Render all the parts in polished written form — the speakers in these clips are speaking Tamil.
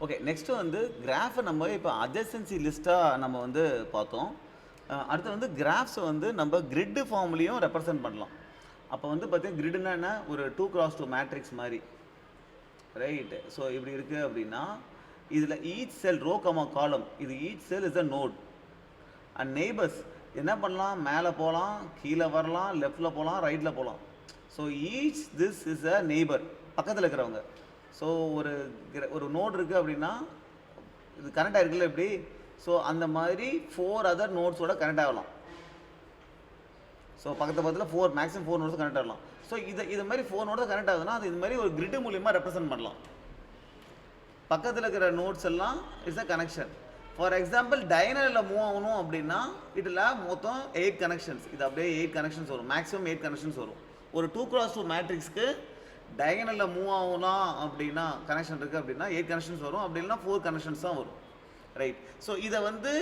ஓகே, நெக்ஸ்ட்டு வந்து கிராஃபை நம்ம இப்போ அட்ஜசன்சி லிஸ்ட்டாக நம்ம வந்து பார்த்தோம். அடுத்து வந்து கிராஃப்ஸை வந்து நம்ம கிரிட்டு ஃபார்ம்லேயும் ரெப்ரசன்ட் பண்ணலாம். அப்போ வந்து பார்த்தீங்கன்னா கிரிட்னா என்ன, ஒரு 2x2 மேட்ரிக்ஸ் மாதிரி, ரைட்? ஸோ இப்படி இருக்குது அப்படின்னா இதில் ஈச் செல் ரோ கமா காலம், இது each cell is a node and neighbours என்ன பண்ணலாம், மேலே போகலாம், கீழே வரலாம், லெஃப்டில் போகலாம், ரைட்டில் போகலாம். So each this is a neighbour, பக்கத்தில் இருக்கிறவங்க. ஸோ ஒரு நோட் இருக்குது அப்படின்னா இது கனெக்ட் ஆகிருக்குல்ல இப்படி. ஸோ அந்த மாதிரி 4 அதர் நோட்ஸோட கனெக்ட் ஆகலாம். ஸோ பக்கத்தில் மேக்ஸிமம் 4 நோட்ஸ் கனெக்ட் ஆகலாம். ஸோ இது மாதிரி 4 நோட்ஸ் கனெக்ட் ஆகுதுன்னா அது இது மாதிரி ஒரு கிரிட் மூலியமாக ரெப்ரசென்ட் பண்ணலாம். பக்கத்தில் இருக்கிற நோட்ஸ் எல்லாம் it's a connection. For example டயனலில் மூவ் ஆகணும் அப்படின்னா இதில் மொத்தம் 8 கனெக்ஷன்ஸ், இது அப்படியே 8 கனெக்ஷன்ஸ் வரும், மேக்ஸிமம் 8 கனெக்ஷன்ஸ் வரும். ஒரு 2x2 மேட்ரிக்ஸ்க்கு டயகனலில் மூவ் ஆகலாம் அப்படின்னா கனெக்ஷன் இருக்குது அப்படின்னா 8 கனெக்ஷன்ஸ் வரும், அப்படி இல்லைனா 4 கனெக்ஷன்ஸ் தான் வரும், ரைட்? ஸோ இதை வந்து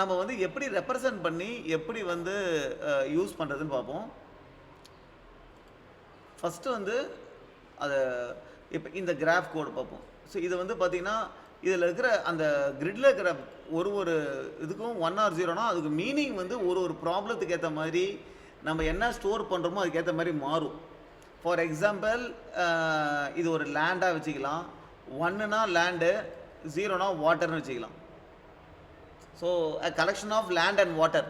நம்ம வந்து எப்படி ரெப்ரசன்ட் பண்ணி எப்படி வந்து யூஸ் பண்ணுறதுன்னு பார்ப்போம். ஃபஸ்ட்டு வந்து அதை இப்போ இந்த கிராஃப் கோடு பார்ப்போம். ஸோ இதை வந்து பார்த்திங்கன்னா இதில் இருக்கிற அந்த கிரிட்டில் இருக்கிற ஒரு இதுக்கும் 1 or 0னா அதுக்கு மீனிங் வந்து ஒரு ப்ராப்ளத்துக்கு ஏற்ற மாதிரி நம்ம என்ன ஸ்டோர் பண்ணுறோமோ அதுக்கேற்ற மாதிரி மாறும். ஃபார் எக்ஸாம்பிள் இது ஒரு லேண்டாக வச்சுக்கலாம், 1னா லேண்டு, 0னா வாட்டர்னு வச்சுக்கலாம். So a collection of land and water.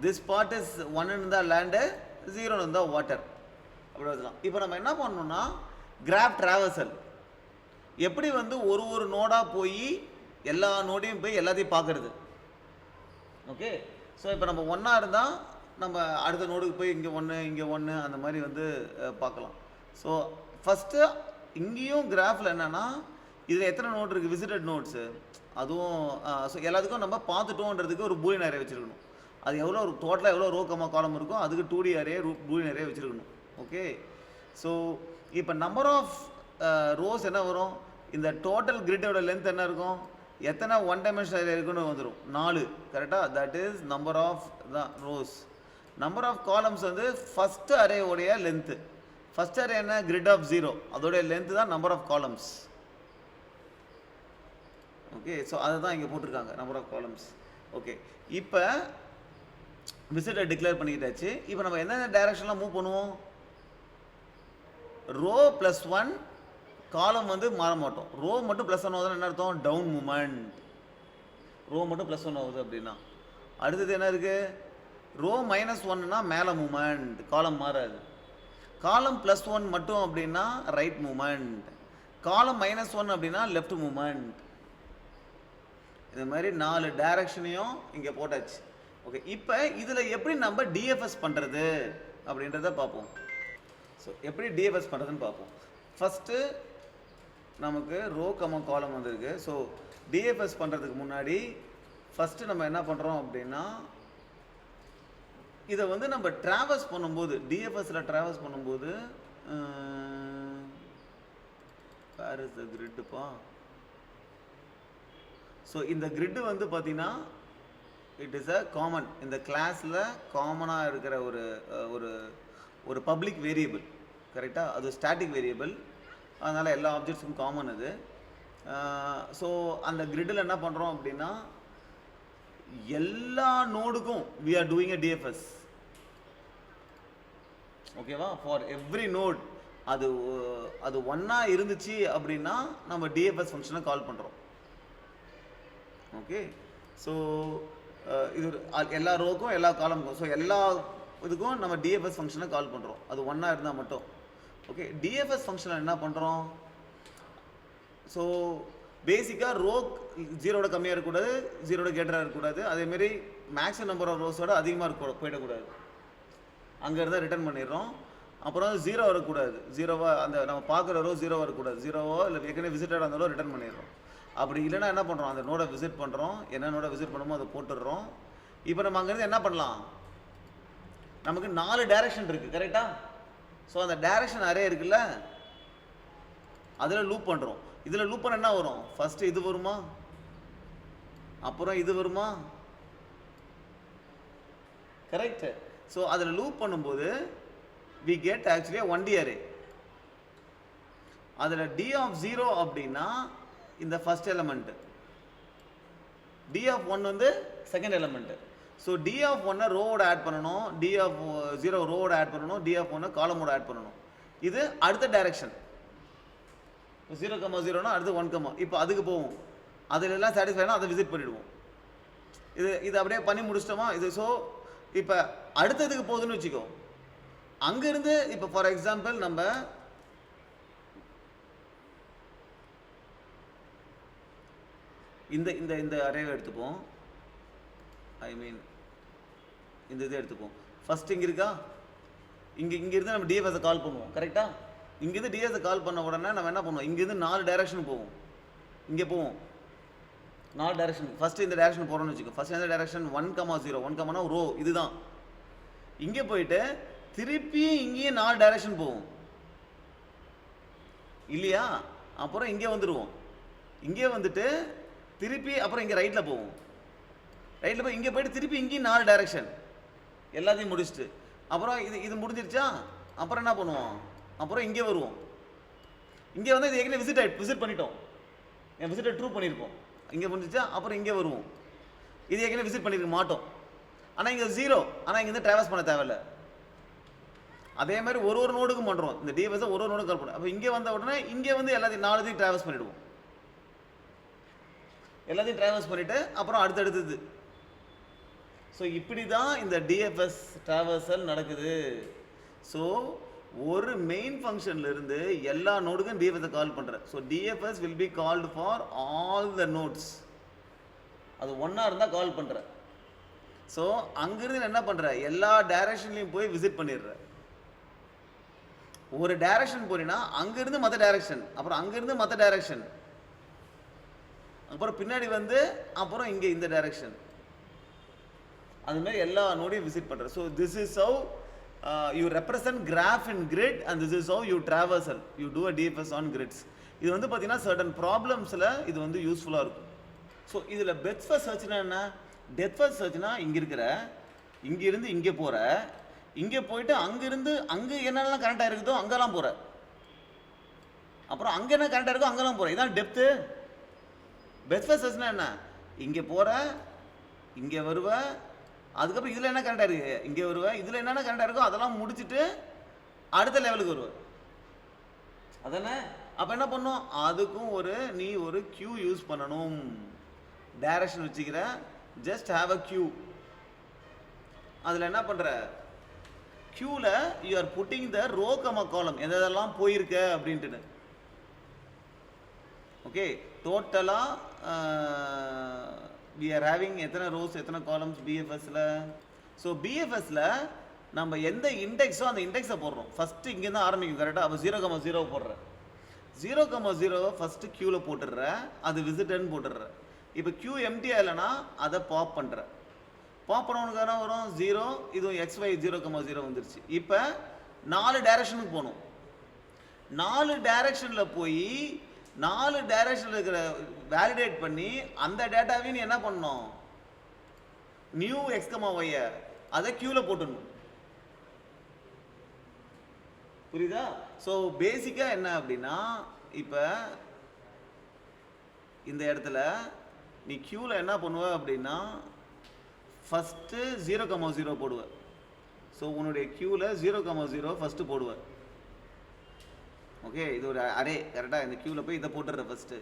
This part is 1ன்னு இருந்தால் லேண்டு, 0ன்னு இருந்தால் வாட்டர், அப்படி வச்சுக்கலாம். இப்போ நம்ம என்ன பண்ணணும்னா கிராஃப் ட்ராவர்சல், எப்படி வந்து ஒரு நோடாக போய் எல்லா நோடையும் போய் எல்லாத்தையும் பார்க்குறது. ஓகே, ஸோ இப்போ நம்ம 1ஆக இருந்தால் நம்ம அடுத்த நோடுக்கு போய் இங்கே 1 இங்கே 1 அந்த மாதிரி வந்து பார்க்கலாம். ஸோ ஃபஸ்ட்டு இங்கேயும் கிராஃபில் என்னென்னா இதில் எத்தனை நோட் இருக்குது, விசிட்டட் நோட்ஸு, அதுவும் ஸோ எல்லாத்துக்கும் நம்ம பார்த்துட்டோன்றதுக்கு ஒரு பூலியன் அரே வச்சுருக்கணும். அது எவ்வளோ ஒரு டோட்டலாக எவ்வளோ ரோ கமா காலம் இருக்கும் அதுக்கு 2D அரே பூலியன் அரே வச்சுருக்கணும். ஓகே, ஸோ இப்போ நம்பர் ஆஃப் ரோஸ் என்ன வரும், இந்த டோட்டல் கிரிட்டோட லென்த் என்ன இருக்கும், எத்தனை 1 டைமென்ஷனல் அரே இருக்குன்னு வந்துடும், 4, கரெக்டாக? That is number of the rows. Number of columns வந்து ஃபஸ்ட்டு அரேவுடைய லென்த்து. ஃபஸ்ட் அரே என்ன, கிரிட் ஆஃப் 0, அதோடைய லென்த்து தான் number of columns. Okay, so அதை தான் இங்கே போட்டிருக்காங்க, நம்பர் ஆஃப் காலம்ஸ். ஓகே, இப்போ விசிட்டை டிக்ளேர் பண்ணிக்கிட்டாச்சு. இப்போ நம்ம எந்தெந்த டைரக்ஷன்லாம் மூவ் பண்ணுவோம், ரோ +1 காலம் வந்து மாற மாட்டோம். ரோ மட்டும் +1 ஆகுதுன்னா என்ன அர்த்தம், டவுன் மூமெண்ட். ரோ மட்டும் +1 ஆகுது அப்படின்னா அடுத்தது என்ன இருக்குது, ரோ -1னா மேலே மூமெண்ட், காலம் மாறாது. காலம் +1 மட்டும் அப்படின்னா ரைட் மூமெண்ட், காலம் -1 அப்படின்னா லெஃப்ட் மூமெண்ட். இந்த மாதிரி 4 டைரக்ஷனையும் இங்கே போட்டாச்சு. ஓகே, இப்போ இதில் எப்படி நம்ம டிஎஃப்எஸ் பண்ணுறது அப்படின்றத பார்ப்போம். ஸோ எப்படி டிஎஃப்எஸ் பண்ணுறதுன்னு பார்ப்போம். ஃபஸ்ட்டு நமக்கு ரோ கமா காலம் வந்திருக்கு. ஸோ டிஎஃப்எஸ் பண்ணுறதுக்கு முன்னாடி ஃபஸ்ட்டு நம்ம என்ன பண்ணுறோம் அப்படின்னா இதை வந்து நம்ம ட்ராவல்ஸ் பண்ணும்போது, டிஎஃப்எஸில் ட்ராவல்ஸ் பண்ணும்போது வேர் இஸ் த கிரிட்டுப்பா. ஸோ இந்த கிரிட்டு வந்து பார்த்தீங்கன்னா இட் இஸ் அ காமன், இந்த கிளாஸில் காமனாக இருக்கிற ஒரு பப்ளிக் வேரியபிள், கரெக்டாக? அது ஸ்டாட்டிக் வேரியபிள், அதனால் எல்லா ஆப்ஜெக்ட்ஸுக்கும் காமன் அது. ஸோ அந்த கிரிட்டில் என்ன பண்ணுறோம் அப்படின்னா எல்லா நோடுக்கும் we are doing a DFS. ஓகேவா? ஃபார் எவ்ரி நோட் அது ஒன்றா இருந்துச்சு அப்படின்னா நம்ம டிஎஃப்எஸ் ஃபங்க்ஷனை கால் பண்ணுறோம். ஓகே, ஸோ இது எல்லா ரோக்கும் எல்லா காலமுக்கும், ஸோ எல்லா இதுக்கும் நம்ம டிஎஃப்எஸ் ஃபங்க்ஷனை கால் பண்ணுறோம், அது ஒன்றா இருந்தால் மட்டும். ஓகே, டிஎஃப்எஸ் ஃபங்க்ஷனை என்ன பண்ணுறோம், ஸோ பேசிக்காக ரோ 0 கம்மியாக இருக்கக்கூடாது, 0 கேட்டராக இருக்கக்கூடாது, அதேமாரி மேக்ஸிமம் நம்பர் ஆஃப் ரோஸோட அதிகமாக போயிடக்கூடாது, அங்கேருந்து ரிட்டர்ன் பண்ணிடுறோம். அப்புறம் 0 வரக்கூடாது, 0வா அந்த நம்ம பார்க்குற ரோ 0 வரக்கூடாது, 0வோ இல்லை ஏற்கனவே விசிட்டடாக இருந்தாலும் ரிட்டர்ன் பண்ணிடுறோம். அப்படி இல்லைனா என்ன பண்ணுறோம், அந்த நோடை விசிட் பண்ணுறோம், என்ன நோடை விசிட் பண்ணுமோ அதை போட்டுடுறோம். இப்போ நம்ம அங்கேருந்து என்ன பண்ணலாம், நமக்கு 4 டைரக்ஷன் இருக்குது, கரெக்டாக? ஸோ அந்த டைரக்ஷன் அரே இருக்குல்ல, அதில் லூப் பண்ணுறோம். இதில் லூப் பண்ண என்ன வரும், ஃபஸ்ட்டு இது வருமா, அப்புறம் இது வருமா, கரெக்ட்? ஸோ அதில் லூப் பண்ணும்போது we get actually a 1D array. அதில் டி ஆஃப் 0 அப்படின்னா இந்த ஃபர்ஸ்ட் எலமெண்ட், டி ஆஃப் 1 வந்து second element. So D of 1 ரோவோட ஆட் பண்ணணும், டி ஆஃப் 0 ரோவோட ஆட் பண்ணணும், டி ஆஃப் 1 காலமோட ஆட் பண்ணணும். இது அடுத்த டைரக்ஷன். 0,0னா அடுத்து 1, இப்போ அதுக்கு போவோம். அதில் எல்லாம் சாட்டிஸ்ஃபைனா அதை விசிட் பண்ணிவிடுவோம். இது அப்படியே பண்ணி முடிச்சிட்டோமா இது. ஸோ இப்போ அடுத்ததுக்கு போகுதுன்னு வச்சுக்கோ. அங்கேருந்து இப்போ ஃபார் எக்ஸாம்பிள் நம்ம இந்த இந்த இந்த அரேவை எடுத்துப்போம். ஐ மீன் இந்த இதை எடுத்துப்போம். ஃபர்ஸ்ட் இங்கே இருக்கா, இங்கேருந்து நம்ம டிஎஃப்எஸை கால் பண்ணுவோம். கரெக்டாக இங்கேருந்து டிஎஃப்எஸை கால் பண்ண உடனே நம்ம என்ன பண்ணுவோம், இங்கேருந்து 4 டைரக்ஷன் போவோம். இங்கே போவோம் 4 டைரக்ஷன். ஃபஸ்ட்டு இந்த டைரக்ஷன் போகிறோம்னு வச்சுக்கோ. ஃபஸ்ட் எந்த டைரக்ஷன் 1,0 1, ரோ இதுதான். இங்கே போயிட்டு திருப்பி இங்கேயும் 4 டைரக்ஷன் போவோம் இல்லையா. அப்புறம் இங்கே வந்துடுவோம். இங்கே வந்துட்டு திருப்பி அப்புறம் இங்கே ரைட்டில் போவோம். ரைட்டில் போய் இங்கே போயிட்டு திருப்பி இங்கேயும் 4 டைரக்ஷன் எல்லாத்தையும் முடிச்சுட்டு அப்புறம் இது முடிஞ்சிருச்சா. அப்புறம் என்ன பண்ணுவோம், அப்புறம் இங்கே வருவோம். இங்கே வந்து இது ஏற்கனவே விசிட் பண்ணிட்டோம். என் விசிட்டை ட்ரூ பண்ணியிருப்போம். இங்கே முடிஞ்சிச்சா. அப்புறம் இங்கே வருவோம். இது ஏற்கனவே விசிட் பண்ணியிருக்க மாட்டோம். ஆனால் இங்கே 0, ஆனால் இங்கேருந்து ட்ராவல்ஸ் பண்ண தேவையில்லை. அதே மாதிரி ஒரு நோடுக்கும் பண்ணுறோம். இந்த டிஎஃப்எஸை ஒரு நோடுக்கு கால் பண்ணுவோம். அப்போ இங்கே வந்த உடனே இங்கே வந்து எல்லாத்தையும் 4 ட்ராவல்ஸ் பண்ணிவிடுவோம். எல்லாத்தையும் ட்ராவல்ஸ் பண்ணிவிட்டு அப்புறம் அடுத்தடுத்தது. ஸோ இப்படி தான் இந்த டிஎஃப்எஸ் ட்ராவல்சல் நடக்குது. ஸோ ஒரு மெயின் ஃபங்க்ஷன்லேருந்து எல்லா நோடுக்கும் டிஎஃப்எஸை கால் பண்ணுறேன். So TFS will be called for all the notes. அது ஒன்றா இருந்தால் கால் பண்ணுறேன். ஸோ அங்கிருந்து என்ன பண்ணுறேன், எல்லா டைரக்ஷன்லையும் போய் விசிட் பண்ணிடுறேன். ஒரு டைரக்ஷன் போனீங்கன்னா அங்கிருந்து மற்ற டைரக்ஷன், அப்புறம் அங்கிருந்து மற்ற டைரக்ஷன், அப்புறம் பின்னாடி வந்து அப்புறம் இங்கே இந்த டைரக்ஷன், அதுமாதிரி எல்லா நோடையும் விசிட் பண்ணுறேன். So this is how you represent graph in grid and this is how you traversal you do a DFS on grids. இது வந்து பார்த்தீங்கன்னா சர்டன் ப்ராப்ளம்ஸில் இது வந்து யூஸ்ஃபுல்லாக இருக்கும். ஸோ இதில் பெஸ்ட் ஃபர்ஸ்ட் சர்ச்னா என்ன, டெப்த் ஃபர்ஸ்ட் சர்ச்னா இங்கேருந்து இங்கே போகிற, இங்கே போயிட்டு அங்கேருந்து அங்கே என்னெல்லாம் கரெக்டாக இருக்குதோ அங்கெல்லாம் போகிற, அப்புறம் அங்கே என்ன கரெக்டாக இருக்கோ அங்கெல்லாம் போகிற. இதான் டெப்த்து. பெஸ்ட் ஃபர்ஸ்ட் சர்ச்னா என்ன, இங்கே போகிற, இங்கே வருவ, அதுக்கப்புறம் இதில் என்ன கரெக்டாக இருக்குது இங்கே வருவேன், இதில் என்னென்ன கரெக்டாக இருக்கோ அதெல்லாம் முடிச்சுட்டு அடுத்த லெவலுக்கு வருவேன். அதானே. அப்போ என்ன பண்ணும், அதுக்கும் நீ ஒரு கியூ யூஸ் பண்ணணும். டைரக்ஷன் வச்சுக்கிற, ஜஸ்ட் ஹாவ் அ கியூ. அதில் என்ன பண்ணுற, கியூவில் you are putting the row comma column, எதெல்லாம் போயிருக்க அப்படின்ட்டு. ஓகே, டோட்டலாக we are having எத்தனை ரோஸ் எத்தனை காலம்ஸ் பிஎஃப்எஸ்ல. ஸோ பிஎஃப்எஸ்ல நம்ம எந்த இண்டெக்ஸோ அந்த இண்டெக்ஸை போடுறோம். ஃபஸ்ட்டு இங்கேருந்து ஆரம்பிக்கும் கரெக்டாக. அப்போ 0,0 போடுறேன். 0,0 ஃபஸ்ட்டு க்யூவில் போட்டுடுறேன், அது விசிட்டர்னு போட்டுடுறேன். இப்போ க்யூ எம்டியாக இல்லைன்னா அதை பாப் பண்ணுறேன். பாப் பண்ணவனுக்கான வரும் 0, இதுவும் XY 0,0 வந்துருச்சு. இப்போ 4 டைரக்ஷனுக்கு போகணும். 4 டைரக்ஷனில் போய் 4 டைரக்ஷனில் இருக்கிற வேலிடேட் பண்ணி அந்த டேட்டாவையும் நீ என்ன பண்ணணும், நியூ XY அதை கியூவில் போட்டுடணும். புரியுதா? ஸோ பேசிக்காக என்ன அப்படின்னா, இப்போ இந்த இடத்துல நீ கியூவில் என்ன பண்ணுவ அப்படின்னா ஃபஸ்ட்டு 0,0 போடுவ. ஸோ உன்னுடைய கியூவில் 0,0 ஃபஸ்ட்டு போடுவ. ஓகே, இது ஒரு அரே கரெக்டாக. இந்த கியூவில் போய் இதை போட்டுடுற ஃபஸ்ட்டு.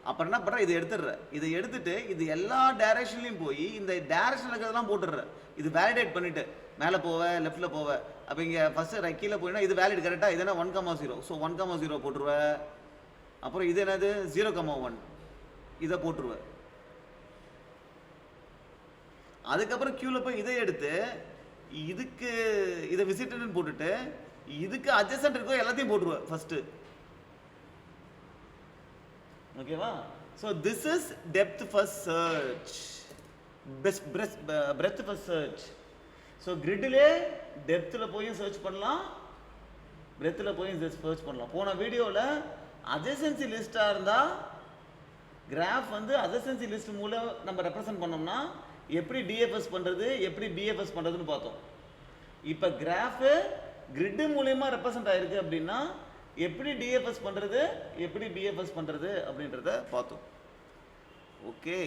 அப்புறம் என்ன பண்ணுற, இதை எடுத்துடுற. இதை எடுத்துட்டு இது எல்லா டைரக்ஷன்லையும் போய் இந்த டைரக்ஷனில் இருக்கிறதெல்லாம் போட்டுடுற. இது வேலிடேட் பண்ணிவிட்டு மேலே போவ லெஃப்ட்டில் போவ. அப்போ இங்கே ஃபஸ்ட்டு கீழே போயினா இது வேலிட் கரெக்டாக. இது என்ன 1,0. ஸோ 1,0 போட்டுருவ. அப்புறம் இது என்னது 0,1 இதை போட்டுருவ. அதுக்கப்புறம் கியூவில் போய் இதை எடுத்து இதுக்கு இதை விசிட்டர்னு போட்டுட்டு இதுக்கு அட்ஜசன்ட் இருக்கோ எல்லாத்தையும் போட்டுருவேன் ஃபர்ஸ்ட். ஓகேவா? So this is depth first search, breadth first search. So கிரிட்டிலே டெப்த்தில் போயும் சர்ச் பண்ணலாம், பிரெத்தில் போயும் சர்ச் பண்ணலாம். போன வீடியோவில் அட்ஜசன்சி லிஸ்டாக இருந்தால் கிராஃப் வந்து அட்ஜசன்சி லிஸ்ட் மூலம் நம்ம ரெப்ரசன்ட் பண்ணோம்னா எப்படி டிஎஃப்எஸ் பண்ணுறது, எப்படி பிஎஃப்எஸ் பண்ணுறதுன்னு பார்த்தோம். இப்போ கிராஃபு கிரிட்டு மூலயமா ரெப்ரசன்ட் ஆயிருக்கு அப்படின்னா எப்படி டிஎஃப்எஸ் பண்ணுறது, எப்படி பிஎஃப்எஸ் பண்ணுறது அப்படின்றத பார்த்தோம். ஓகே.